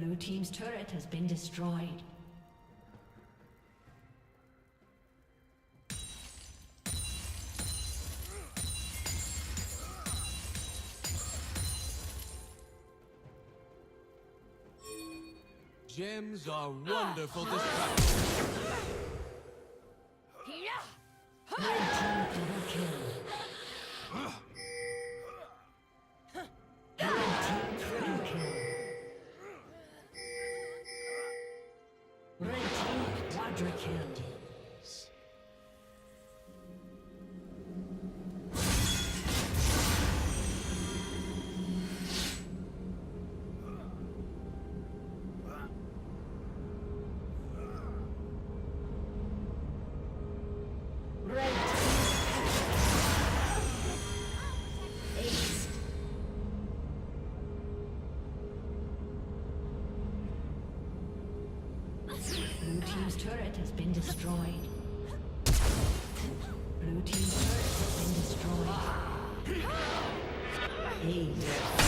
Blue team's turret has been destroyed. Gems are wonderful distractions. Red team double kill. Red team triple kill. Red team quadra kill. Blue team's turret has been destroyed. Blue team's turret has been destroyed. Ace.